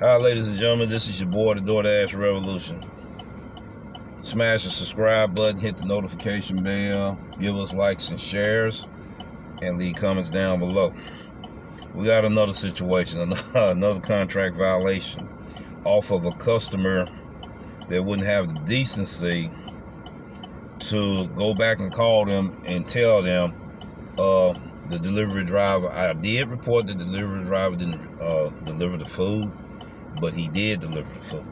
Hi, ladies and gentlemen, this is your boy, the Doordash Revolution. Smash the subscribe button, hit the notification bell, give us likes and shares, and leave comments down below. We got another situation, another contract violation off of a customer that wouldn't have the decency to go back and call them and tell them the delivery driver. I did report the delivery driver didn't deliver the food, but he did deliver the food.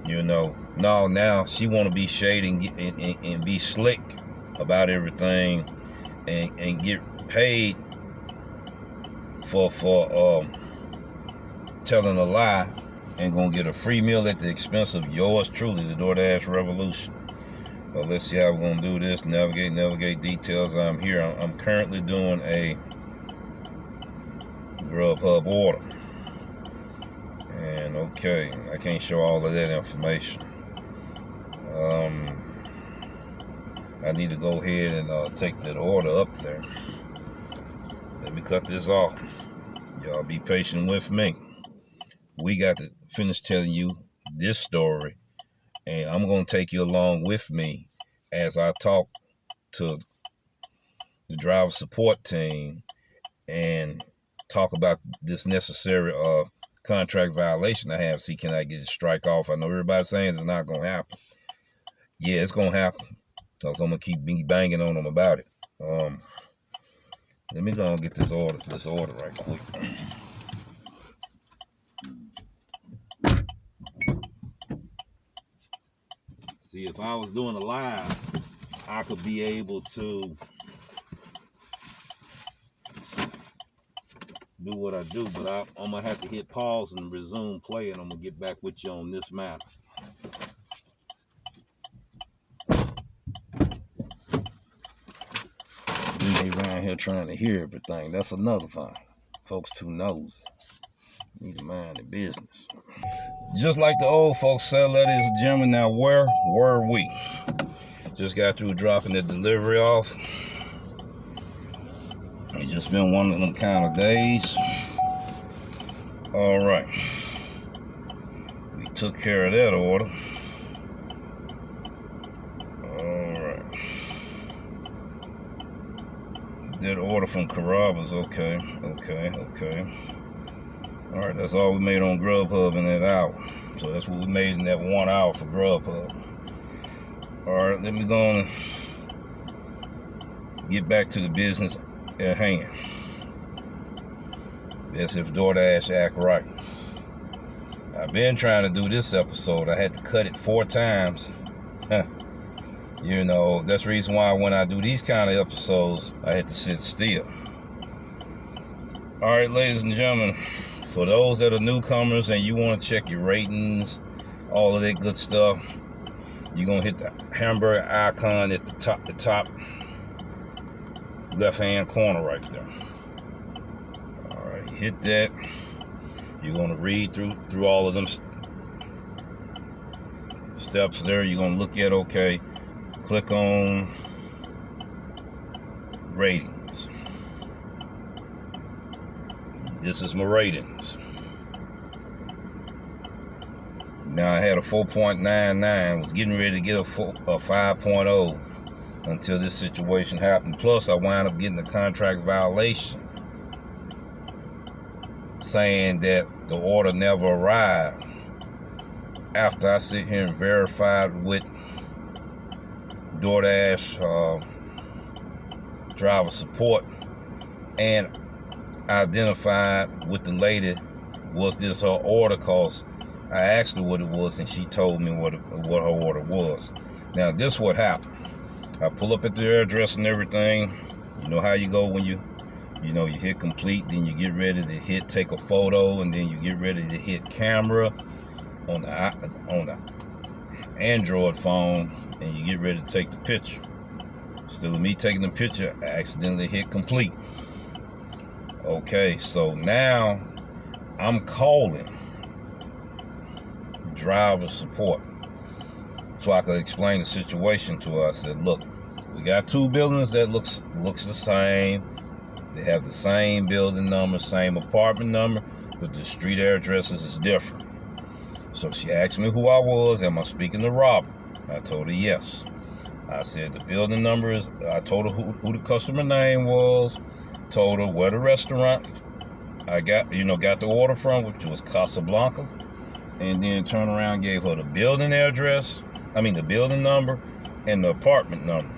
You know, now she want to be shady and be slick about everything and get paid for telling a lie and gonna get a free meal at the expense of yours truly, the Doordash Revolution. Let's see how we're gonna do this. Navigate details. I'm here. I'm currently doing a Grubhub order. And okay, I can't show all of that information. I need to go ahead and take that order up there. Let me cut this off. Y'all be patient with me. We got to finish telling you this story, and I'm going to take you along with me as I talk to the driver support team and talk about this necessary contract violation I have. See, can I get a strike off? I know everybody's saying it's not going to happen. Yeah, it's going to happen, because I'm going to keep banging on them about it. Let me go and get this order right quick. See, if I was doing a live, I could be able to do what I do, but I'm going to have to hit pause and resume play, and I'm going to get back with you on this matter. They around here trying to hear everything. That's another thing. Folks too nosy. Need to mind their business. Just like the old folks said, ladies and gentlemen, now where were we? Just got through dropping the delivery off. It's just been one of them kind of days. All right. We took care of that order. All right. That order from Carrabba's, okay. All right, that's all we made on Grubhub in that hour. So that's what we made in that 1 hour for Grubhub. All right, let me go on and get back to the business at hand. That's if Doordash act right. I've been trying to do this episode. I had to cut it 4 times. You know, that's the reason why when I do these kind of episodes, I had to sit still. All right, ladies and gentlemen, for those that are newcomers and you want to check your ratings, all of that good stuff, you're going to hit the hamburger icon at the top left-hand corner right there. All right, hit that. You're going to read through all of them steps there. You're going to look at, okay, click on ratings. This is my ratings. Now I had a 4.99, was getting ready to get a 5.0 until this situation happened. Plus I wound up getting a contract violation saying that the order never arrived after I sit here and verified with Doordash driver support and identified with the lady was this her order, cause I asked her what it was and she told me what her order was. Now this what happened. I pull up at the address and everything. You know how you go when you hit complete, then you get ready to hit take a photo, and then you get ready to hit camera on the Android phone, and you get ready to take the picture. Instead of me taking the picture, I accidentally hit complete. Okay, so now I'm calling driver support so I could explain the situation to her. I said, look, we got 2 buildings that looks the same. They have the same building number, same apartment number. but the street addresses is different. So she asked me who I was. Am I speaking to Robert? I told her yes. I said the building number is, I told her who the customer name was, told her where the restaurant I got the order from, which was Casablanca, and then turned around, gave her the building the building number and the apartment number.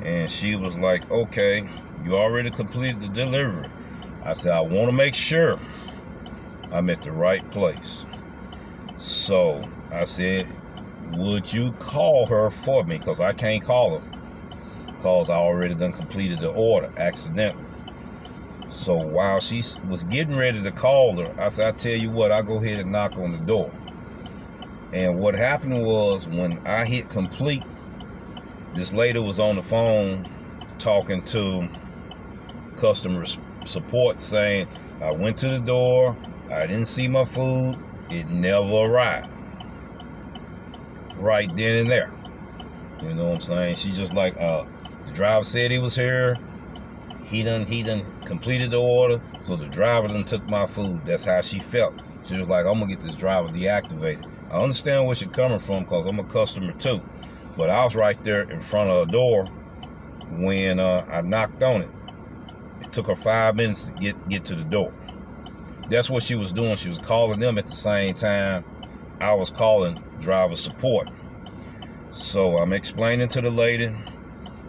And she was like, okay, you already completed the delivery. I said, I want to make sure I'm at the right place. So I said, would you call her for me? Because I can't call her because I already done completed the order accidentally. So while she was getting ready to call her, I said, I tell you what, I'll go ahead and knock on the door. And what happened was, when I hit complete, this lady was on the phone talking to customer support saying, I went to the door, I didn't see my food, it never arrived. Right then and there. You know what I'm saying? She's just like, the driver said he was here. He done completed the order, so the driver done took my food. That's how she felt. She was like, I'm gonna get this driver deactivated. I understand where she's coming from because I'm a customer too. But I was right there in front of the door when I knocked on it. It took her 5 minutes to get to the door. That's what she was doing. She was calling them at the same time I was calling driver support. So I'm explaining to the lady.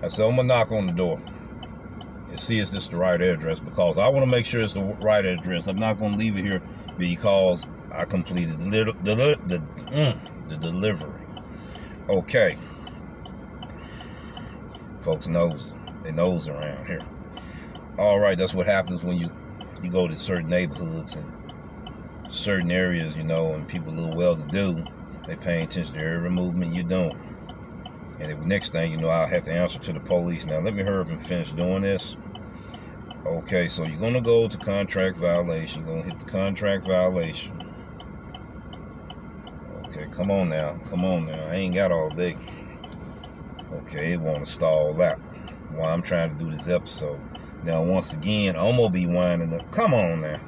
I said, I'm gonna knock on the door and see is this the right address, because I want to make sure it's the right address. I'm not gonna leave it here because I completed the delivery. Okay. Folks knows around here. All right, that's what happens when you go to certain neighborhoods and certain areas, and people a little well-to-do. They pay attention to every movement you're doing. And the next thing you know, I'll have to answer to the police. Now, let me hurry up and finish doing this. Okay, so you're going to go to contract violation. You're going to hit the contract violation. Okay, come on now. I ain't got all day. Okay, it won't stall out while I'm trying to do this episode. Now, once again, I'm going to be winding up. Come on now.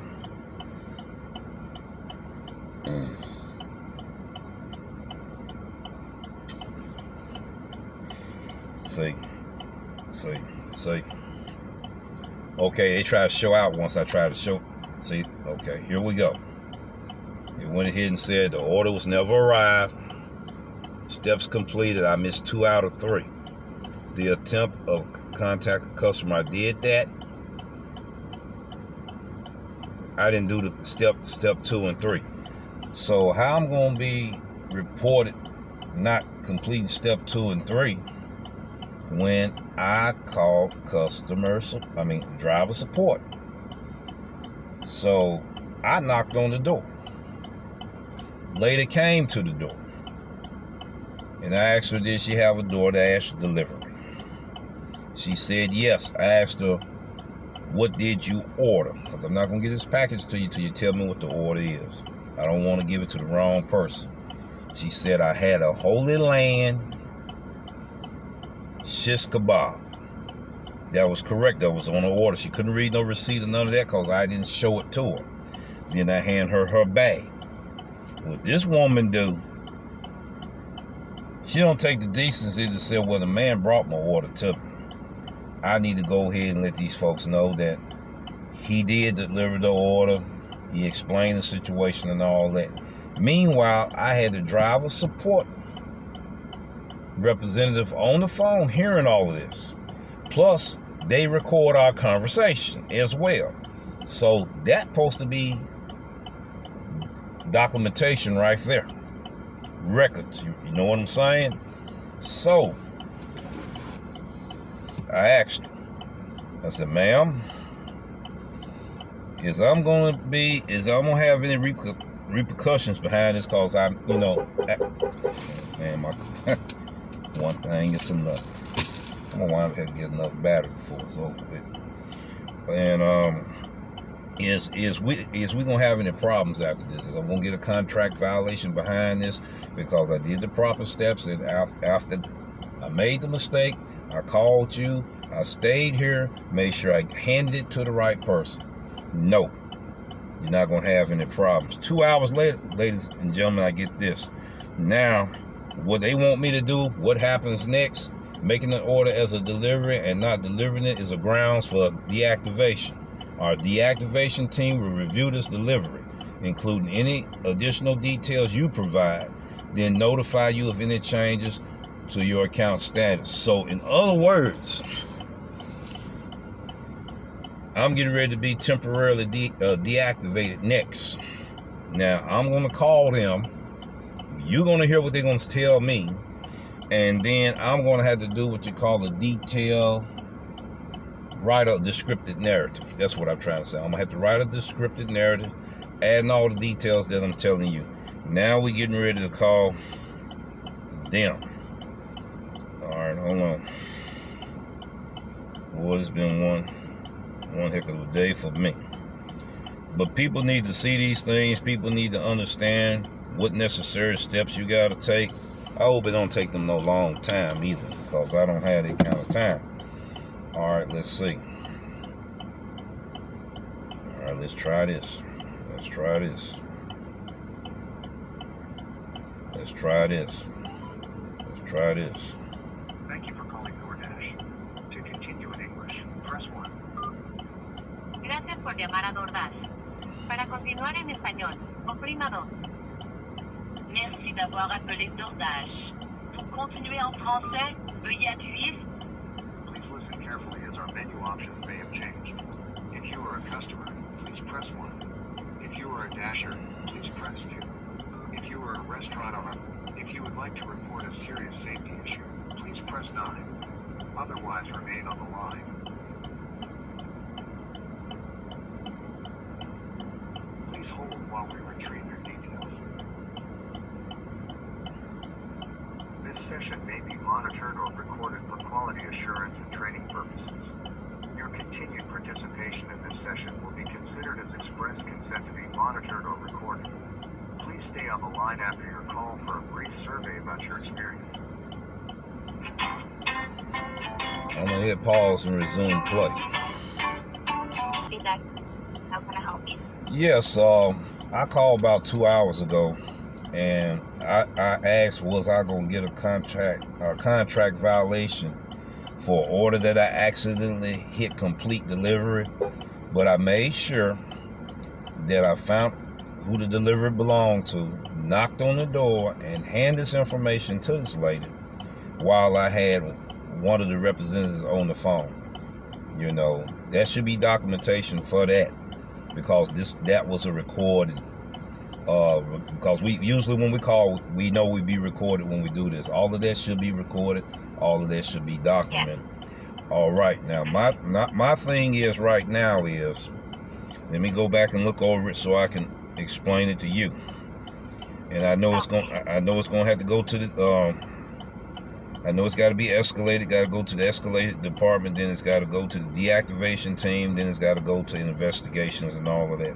See. Okay, they try to show out once I try to show. See, okay, here we go. It went ahead and said the order was never arrived. Steps completed. I missed 2 out of 3. The attempt of contact a customer, I did that. I didn't do the step 2 and 3. So how I'm going to be reported not completing step 2 and 3 when I called driver support? So I knocked on the door. Lady came to the door, and I asked her, did she have a Doordash delivery? She said yes. I asked her, what did you order? Because I'm not going to get this package to you till you tell me what the order is. I don't want to give it to the wrong person. She said I had a Holy Land shish kebab. That was correct. That was on the order. She couldn't read no receipt or none of that because I didn't show it to her. Then I hand her bag. What this woman do, she don't take the decency to say, well, the man brought my order to me. I need to go ahead and let these folks know that he did deliver the order. He explained the situation and all that. Meanwhile, I had the driver support representative on the phone hearing all of this. Plus, they record our conversation as well. So that's supposed to be documentation right there. Records, you know what I'm saying? So I asked her, I said, ma'am, is I'm gonna have any repercussions behind this? Cause man, my one thing is enough. I'm gonna wind up having to get another battery before it's over with. And is we gonna have any problems after this? Is I'm gonna get a contract violation behind this because I did the proper steps, and after I made the mistake, I called you, I stayed here, made sure I handed it to the right person. No. You're not going to have any problems. 2 hours later, ladies and gentlemen, I get this. Now, what they want me to do, what happens next, making an order as a delivery and not delivering it is a grounds for deactivation. Our deactivation team will review this delivery, including any additional details you provide, then notify you of any changes to your account status. So in other words, I'm getting ready to be temporarily deactivated next. Now, I'm going to call them. You're going to hear what they're going to tell me. And then I'm going to have to do what you call a detail, write a descriptive narrative. That's what I'm trying to say. I'm going to have to write a descriptive narrative, adding all the details that I'm telling you. Now we're getting ready to call them. All right, hold on. Boy, it's been one heck of a day for me. But people need to see these things. People need to understand what necessary steps you got to take. I hope it don't take them no long time either, because I don't have that kind of time. All right, let's see. All right, let's try this. Let's try this. Let's try this. Let's try this. Thank you for calling Doordash. To continue in English, press 1. Gracias por llamar a Doordash. Para continuar en español, oprima 2. Merci d'avoir appelé Doordash. Pour continuer en français, veuillez appuyer. Please listen carefully as our menu options may have changed. If you are a customer, please press 1. If you are a dasher, please press 2. If you are a restaurant owner, if you would like to report a serious safety issue, please press 9. Otherwise, remain on the line. Please hold while we retrieve your details. This session may be monitored or recorded for quality assurance and training purposes. Your continued participation in this session will be considered as express consent to be monitored or recorded. Please stay on the line after your call for a brief survey about your experience. I'm going to hit pause and resume play. Feedback. How can I help you? Yes, I called about 2 hours ago, and I asked, was I going to get a contract violation for an order that I accidentally hit complete delivery, but I made sure that I found who the delivery belonged to, knocked on the door, and handed this information to this lady while I had one of the representatives on the phone. You know, that should be documentation for that, because that was a recorded. Because we usually, when we call, we know we be recorded when we do this. All of that should be recorded. All of that should be documented. Yeah. All right. Now, my thing is right now is, let me go back and look over it so I can explain it to you. And I know it's going to have to go to the. I know it's got to be escalated. Got to go to the escalated department. Then it's got to go to the deactivation team. Then it's got to go to investigations and all of that.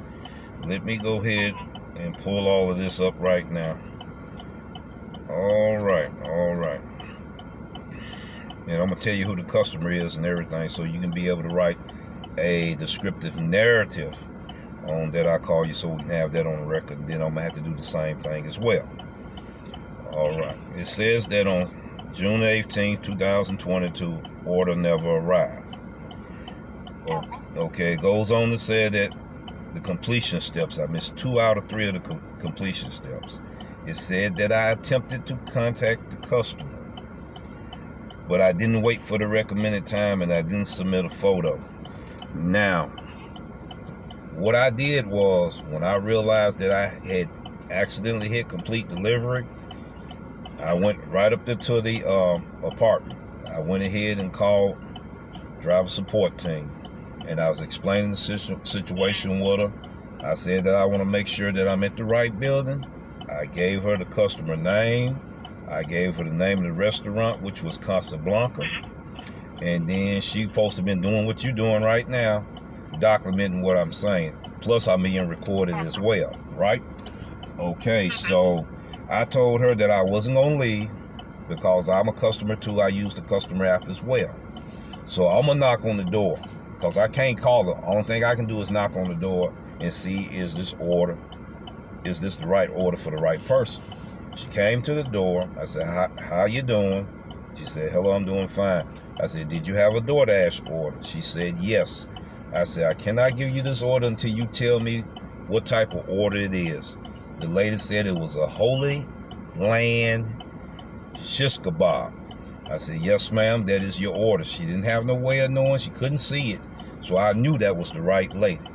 Let me go ahead and pull all of this up right now. All right. And I'm going to tell you who the customer is and everything, so you can be able to write a descriptive narrative on that I call you, so we can have that on the record. And then I'm going to have to do the same thing as well. All right. It says that on June 18, 2022, order never arrived. Okay, it goes on to say that the completion steps, I missed 2 out of 3 of the completion steps. It said that I attempted to contact the customer, but I didn't wait for the recommended time and I didn't submit a photo. Now, what I did was, when I realized that I had accidentally hit complete delivery, I went right up there to the apartment. I went ahead and called driver support team, and I was explaining the situation with her. I said that I want to make sure that I'm at the right building. I gave her the customer name. I gave her the name of the restaurant, which was Casablanca. And then she's supposed to have been doing what you're doing right now, documenting what I'm saying. Plus, I'm being recorded as well, right? Okay, so I told her that I wasn't going to leave because I'm a customer too. I use the customer app as well. So I'm going to knock on the door because I can't call her. Only thing I can do is knock on the door and see, is this the right order for the right person. She came to the door. I said, how you doing? She said, hello, I'm doing fine. I said, did you have a Doordash order? She said, yes. I said, I cannot give you this order until you tell me what type of order it is. The lady said it was a Holy Land shish kebab. I said, yes, ma'am, that is your order. She didn't have no way of knowing. She couldn't see it. So I knew that was the right lady.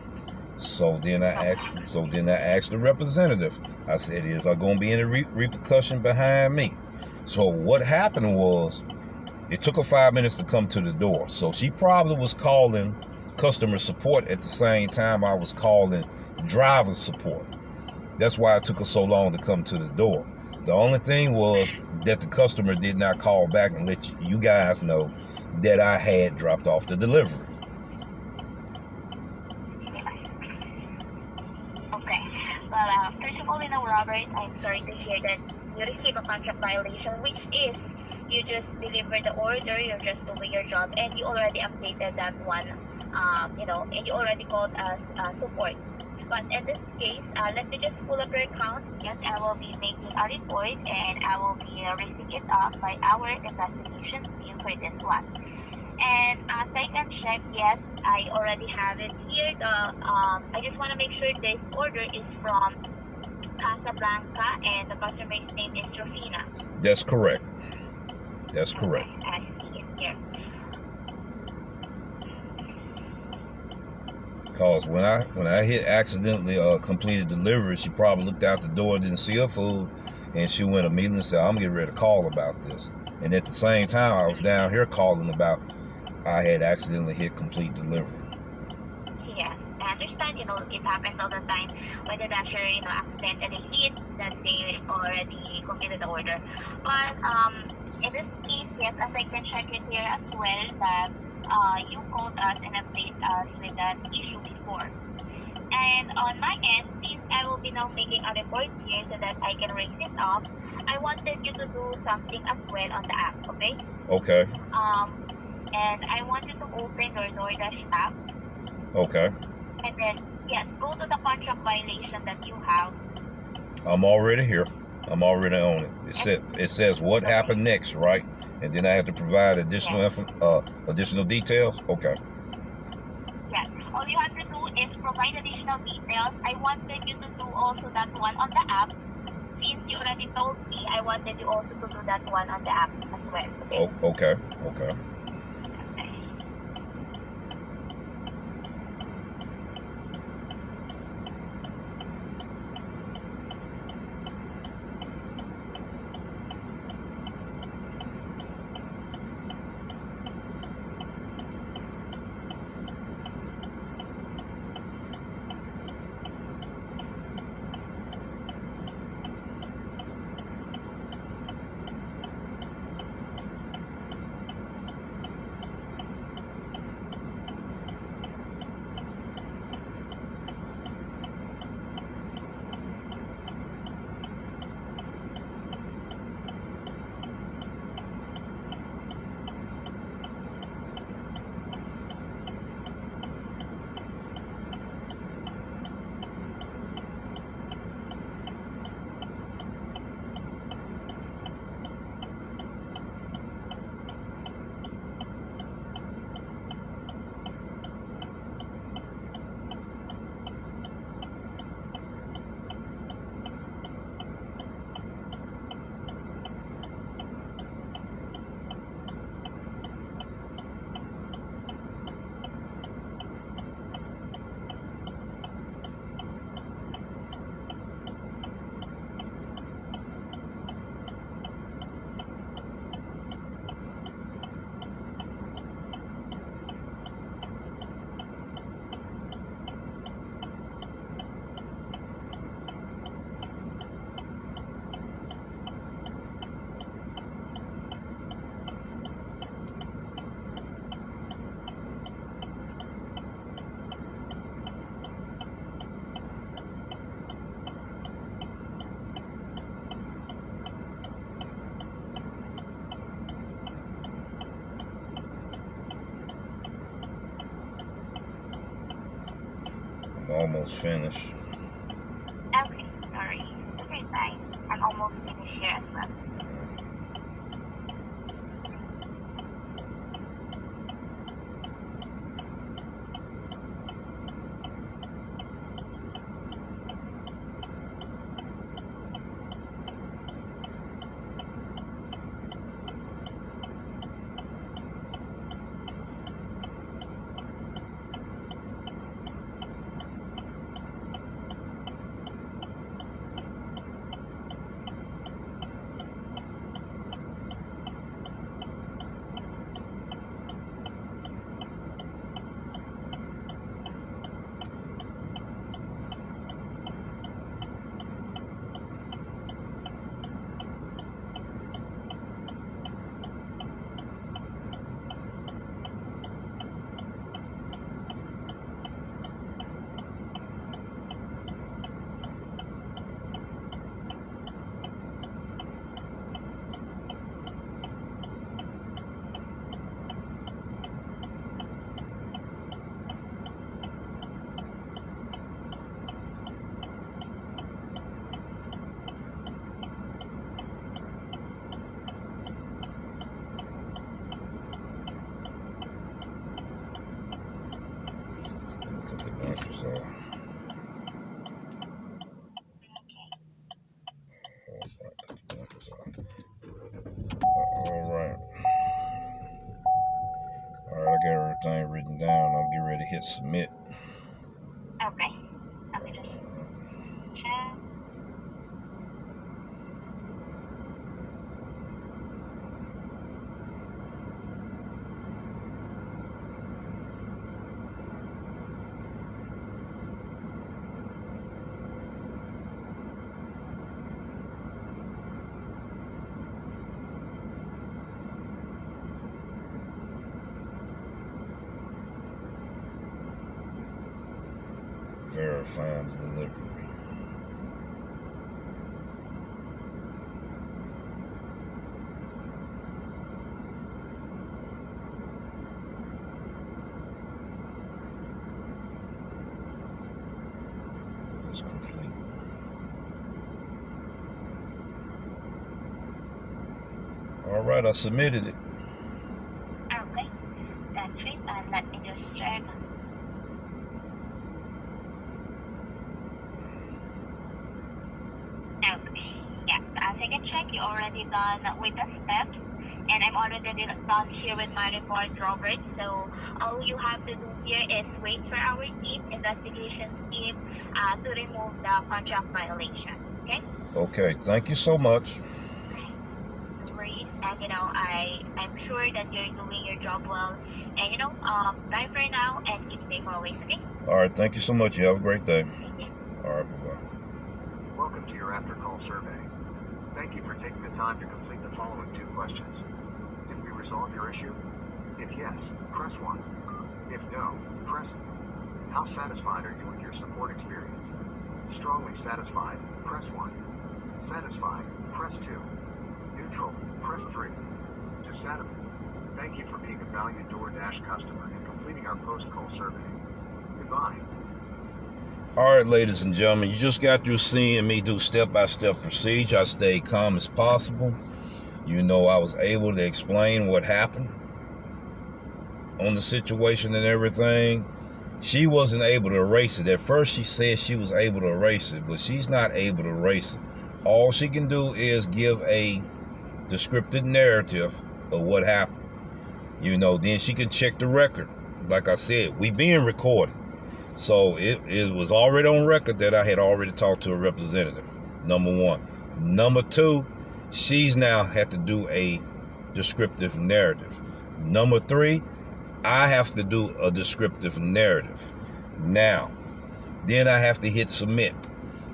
So then I asked the representative. I said, is there going to be any repercussion behind me? So what happened was, it took her 5 minutes to come to the door. So she probably was calling customer support at the same time I was calling driver support. That's why it took her so long to come to the door. The only thing was that the customer did not call back and let you guys know that I had dropped off the delivery. Okay. Well, first of all, Robert, I'm sorry to hear that you received a contract violation, which is you just delivered the order, you're just doing your job, and you already updated that one, and you already called us support. But in this case, let me just pull up your account. Yes, I will be making a report, and I will be raising it up by our investigation team for this one. And as I can check, yes, I already have it here. I just want to make sure this order is from Casablanca, and the customer's name is Rufina. That's correct. That's correct. Okay, I see it here. Cause when I hit accidentally completed delivery, she probably looked out the door, didn't see her food, and she went immediately and said, I'm getting ready to call about this. And at the same time, I was down here calling about I had accidentally hit complete delivery. Yes, I understand, it happens all the time when the dasher, accidentally hit that they already completed the order. But in this case, yes, as I can check it here as well, that you called us and updated us with that issue before. And on my end, since I will be now making a report here so that I can raise it up, I wanted you to do something as well on the app, okay? Okay. And I want you to open your Doordash app. Okay. And then, yes, go to the contract violation that you have. I'm already here. I'm already on it. It says what happened next, right? And then I have to provide additional details. Okay. Yes. All you have to do is provide additional details. I wanted you to do also that one on the app. Since you already told me, I wanted you also to do that one on the app as well. Okay? Okay. Okay. almost finished. Okay, sorry. Okay, fine. I'm almost finished here as well. Look at the bumpers off. Alright. Alright, I got everything written down. I'm getting ready to hit submit. Okay. Let me just check. Verifying delivery. It's complete. All right, I submitted it. Okay. That's it. Let me just check. Okay. Yeah, as I can check, you already done with the steps. And I'm already done here with my report, Robert. So all you have to do here is wait for our team, investigation team, to remove the contract violation. Okay? Okay, thank you so much. No worries. And I'm sure that you're doing your job well. And bye for now and keep safe always. Okay? All right, thank you so much. You have a great day. Thank you. All right, bye-bye. Welcome to your after call survey. Thank you for taking the time to complete the following 2 questions. Did we resolve your issue? If yes, press 1. If no, press 2. How satisfied are you with your support experience? Strongly satisfied, press 1. Satisfied, press 2. Neutral, press 3. Dissatisfied. Thank you for being a valued Doordash customer and completing our post-call survey. Goodbye. All right, ladies and gentlemen, you just got through seeing me do step-by-step procedure. I stayed calm as possible. I was able to explain what happened on the situation and everything. She wasn't able to erase it. At first, she said she was able to erase it, but she's not able to erase it. All she can do is give a descriptive narrative of what happened. Then she can check the record. Like I said, we being recorded. So it was already on record that I had already talked to a representative, number 1. Number 2, she's now had to do a descriptive narrative. Number 3, I have to do a descriptive narrative. Now, then I have to hit submit.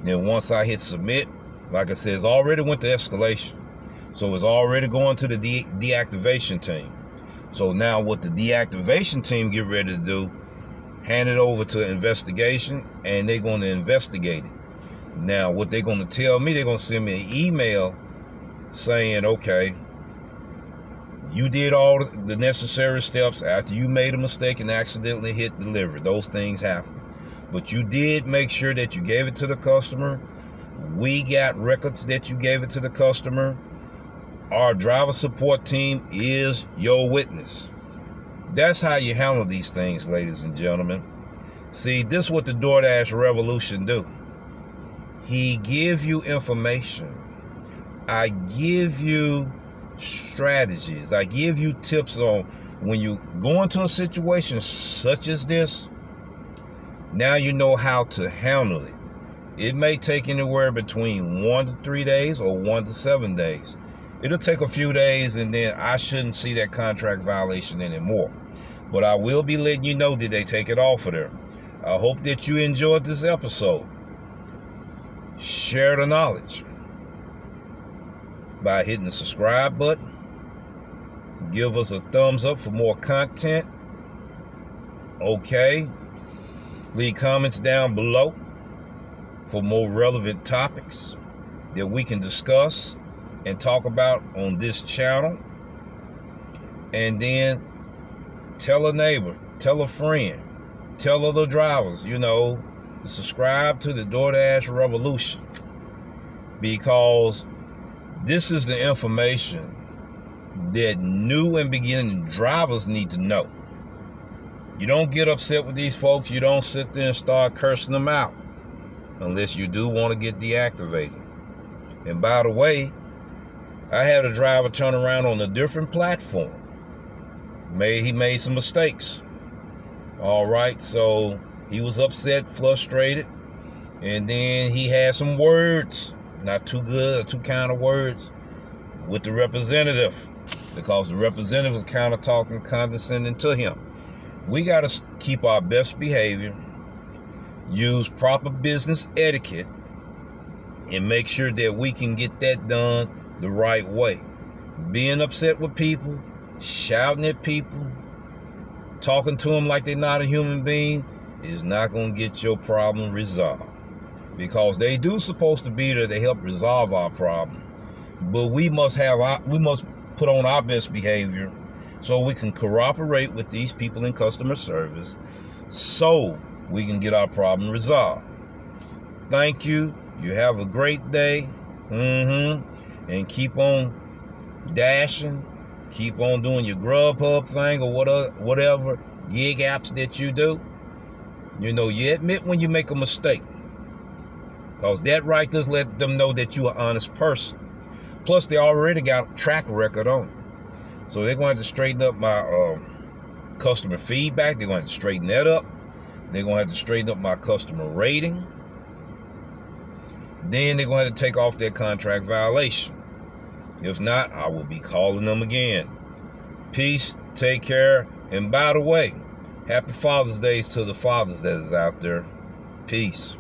Then once I hit submit, like I said, it's already went to escalation. So it's already going to the deactivation team. So now what the deactivation team get ready to do, hand it over to investigation, and they're going to investigate it. Now, what they're going to tell me, they're going to send me an email saying, okay, you did all the necessary steps after you made a mistake and accidentally hit delivery. Those things happen. but you did make sure that you gave it to the customer. We got records that you gave it to the customer. Our driver support team is your witness. That's how you handle these things, ladies and gentlemen. See, this is what the DoorDash revolution do. He gives you information. I give you strategies. I give you tips on when you go into a situation such as this. Now you know how to handle it. It may take anywhere between 1 to 3 days or 1 to 7 days. It'll take a few days, and then I shouldn't see that contract violation anymore. But I will be letting you know that they take it off of there. I hope that you enjoyed this episode. Share the knowledge by hitting the subscribe button. Give us a thumbs up for more content. Okay. Leave comments down below for more relevant topics that we can discuss and talk about on this channel. And then tell a neighbor, tell a friend, tell other drivers, to subscribe to the DoorDash revolution, because this is the information that new and beginning drivers need to know. You don't get upset with these folks. You don't sit there and start cursing them out unless you do want to get deactivated. And by the way, I had a driver turn around on a different platform. He made some mistakes. All right, so he was upset, frustrated, and then he had some words, not too good or too kind of words, with the representative, because the representative was kind of talking condescending to him. We got to keep our best behavior, use proper business etiquette, and make sure that we can get that done the right way. Being upset with people, shouting at people, talking to them like they're not a human being is not going to get your problem resolved, because they do supposed to be there to help resolve our problem. But we must put on our best behavior so we can cooperate with these people in customer service so we can get our problem resolved. Thank you. You have a great day. And keep on dashing. Keep on doing your Grubhub thing or whatever gig apps that you do. You admit when you make a mistake, because that right does let them know that you're an honest person. Plus, they already got a track record on it. So they're going to have to straighten up my customer feedback. They're going to have to straighten that up. They're going to have to straighten up my customer rating. Then they're going to have to take off their contract violation. If not, I will be calling them again. Peace, take care, and by the way, happy Father's Day to the fathers that is out there. Peace.